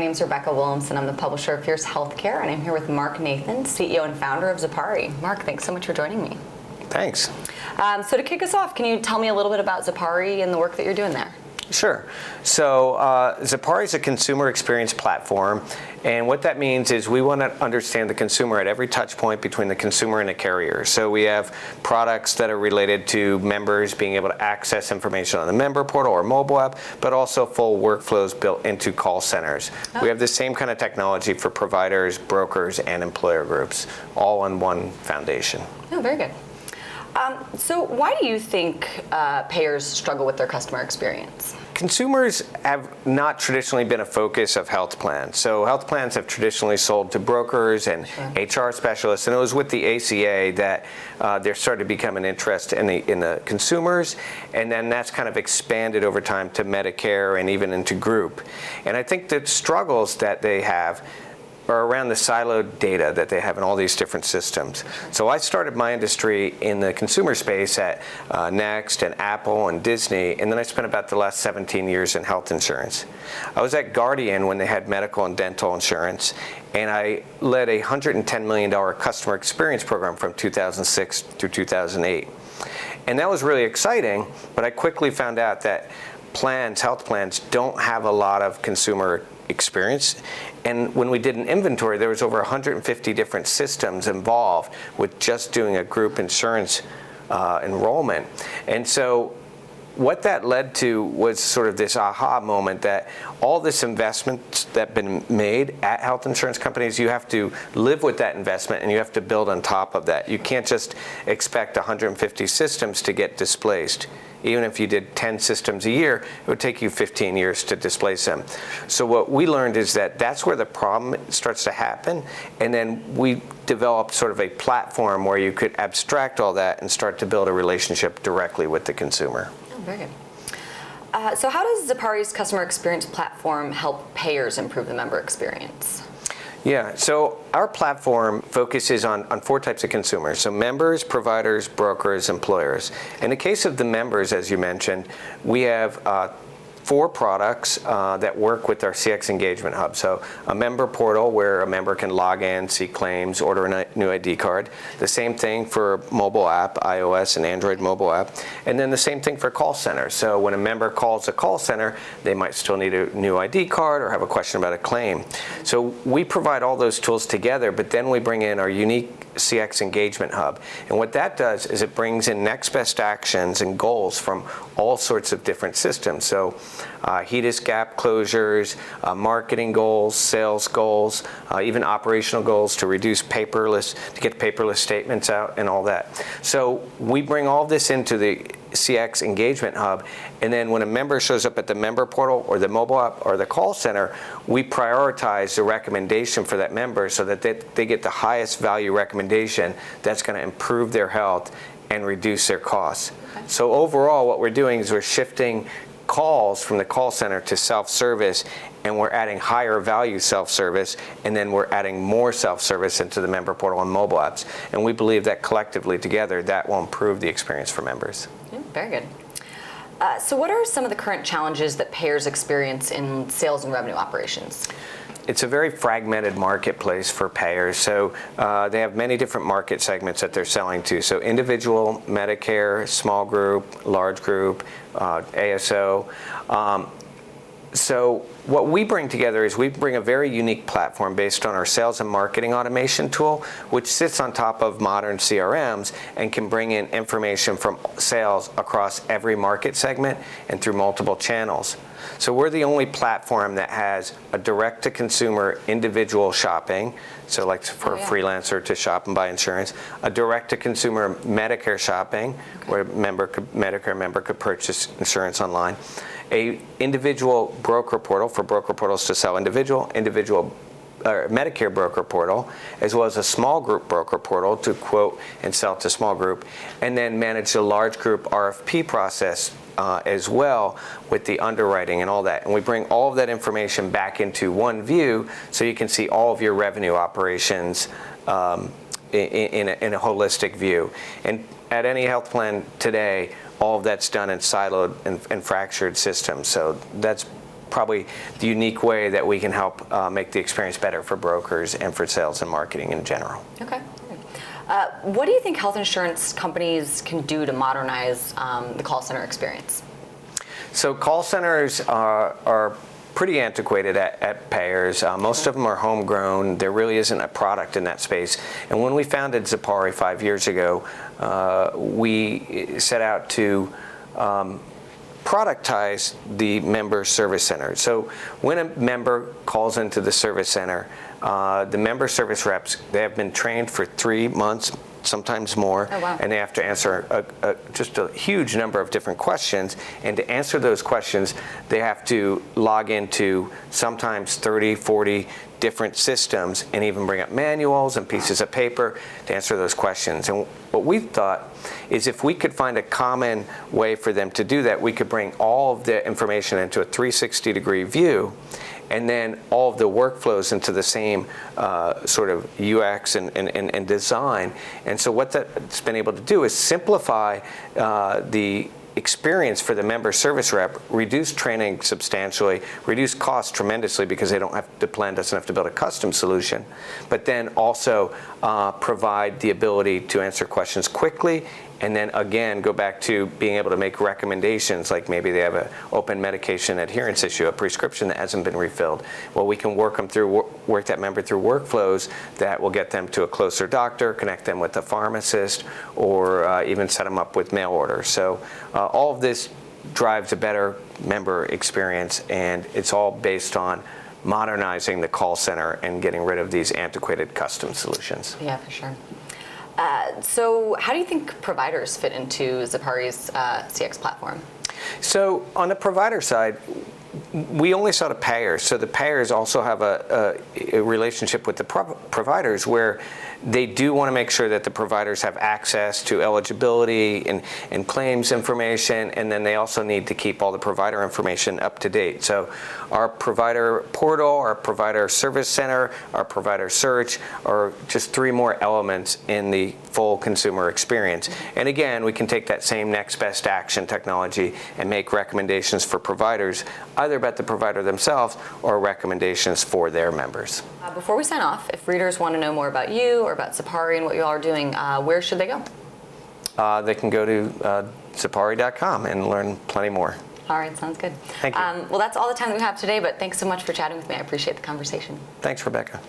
name's Rebecca Williamson. I'm the publisher of FierceHealthcare, and I'm here with Mark Nathan, CEO and founder of Zipari. Mark, thanks so much for joining me. Thanks. So to kick us off, can you tell me a little bit about Zipari and the work that you're doing there? Sure. So Zipari is a consumer experience platform, and what that means is we want to understand the consumer at every touch point between the consumer and the carrier. So we have products that are related to members being able to access information on the member portal or mobile app, but also full workflows built into call centers. Oh. We have the same kind of technology for providers, brokers, and employer groups, all on one foundation. Oh, very good. So why do you think payers struggle with their customer experience? Consumers have not traditionally been a focus of health plans. So health plans have traditionally sold to brokers and HR specialists, and it was with the ACA that there started to become an interest in the consumers, and then that's kind of expanded over time to Medicare and even into group. And I think the struggles that they have are around the siloed data that they have in all these different systems. So I started my industry in the consumer space at Next and Apple and Disney, and then I spent about the last 17 years in health insurance. I was at Guardian when they had medical and dental insurance, and I led a $110 million customer experience program from 2006 through 2008. And that was really exciting, but I quickly found out that health plans don't have a lot of consumer experience. And when we did an inventory, there was over 150 different systems involved with just doing a group insurance enrollment. And so what that led to was sort of this aha moment that all this investment that been made at health insurance companies, you have to live with that investment and you have to build on top of that. You can't just expect 150 systems to get displaced. Even if you did 10 systems a year, it would take you 15 years to displace them. So what we learned is that that's where the problem starts to happen, and then we developed sort of a platform where you could abstract all that and start to build a relationship directly with the consumer. Oh, very good. So how does Zipari's customer experience platform help payers improve the member experience? Yeah, so our platform focuses on four types of consumers. So members, providers, brokers, employers. In the case of the members, as you mentioned, we have 4 products that work with our CX Engagement Hub. So a member portal where a member can log in, see claims, order a new ID card. The same thing for mobile app, iOS and Android mobile app. And then the same thing for call center. So when a member calls a call center, they might still need a new ID card or have a question about a claim. So we provide all those tools together, but then we bring in our unique CX Engagement Hub. And what that does is it brings in next best actions and goals from all sorts of different systems. So HEDIS gap closures, marketing goals, sales goals, even operational goals to reduce to get paperless statements out and all that. So we bring all this into the CX Engagement Hub, and then when a member shows up at the member portal or the mobile app or the call center, we prioritize the recommendation for that member so that they get the highest value recommendation that's going to improve their health and reduce their costs. Okay. So overall, what we're doing is we're shifting calls from the call center to self-service, and we're adding higher value self-service, and then we're adding more self-service into the member portal and mobile apps. And we believe that collectively together, that will improve the experience for members. Yeah, very good. So what are some of the current challenges that payers experience in sales and revenue operations? It's a very fragmented marketplace for payers. So they have many different market segments that they're selling to. So individual, Medicare, small group, large group, ASO. So what we bring together is we bring a very unique platform based on our sales and marketing automation tool, which sits on top of modern CRMs and can bring in information from sales across every market segment and through multiple channels. So we're the only platform that has a direct-to-consumer individual shopping, so like for a freelancer to shop and buy insurance, a direct-to-consumer Medicare shopping, where a Medicare member could purchase insurance online, a individual broker portal for broker portals to sell individual Medicare broker portal, as well as a small group broker portal to quote and sell to small group, and then manage the large group RFP process as well with the underwriting and all that. And we bring all of that information back into one view so you can see all of your revenue operations in a holistic view. And at any health plan today, all of that's done in siloed and fractured systems. So that's probably the unique way that we can help make the experience better for brokers and for sales and marketing in general. Okay. What do you think health insurance companies can do to modernize the call center experience? So call centers are pretty antiquated at payers. Most of them are homegrown. There really isn't a product in that space. And when we founded Zipari 5 years ago, we set out to productize the member service center. So when a member calls into the service center, the member service reps, they have been trained for 3 months, sometimes more, oh, wow. and they have to answer just a huge number of different questions. And to answer those questions, they have to log into sometimes 30, 40 different systems and even bring up manuals and pieces of paper to answer those questions. And what we thought is if we could find a common way for them to do that, we could bring all of the information into a 360-degree view, and then all of the workflows into the same sort of UX and design. And so what that's been able to do is simplify the experience for the member service rep, reduce training substantially, reduce costs tremendously because the plan doesn't have to build a custom solution, but then also provide the ability to answer questions quickly, and then again go back to being able to make recommendations, like maybe they have an open medication adherence issue, a prescription that hasn't been refilled. Well, we can work that member through workflows that will get them to a closer doctor, connect them with a pharmacist, or even set them up with mail orders. So all of this drives a better member experience, and it's all based on modernizing the call center and getting rid of these antiquated custom solutions. Yeah, for sure. So how do you think providers fit into Zipari's CX platform? So on the provider side, we only sell to payers. So the payers also have a relationship with the providers where they do want to make sure that the providers have access to eligibility and claims information, and then they also need to keep all the provider information up to date. So our provider portal, our provider service center, our provider search are just 3 more elements in the full consumer experience. And again, we can take that same next best action technology and make recommendations for providers, either about the provider themselves or recommendations for their members. Before we sign off, if readers want to know more about you or about Zipari and what you all are doing, where should they go? They can go to Zipari.com and learn plenty more. All right, sounds good. Thank you. Well, that's all the time that we have today, but thanks so much for chatting with me. I appreciate the conversation. Thanks, Rebecca.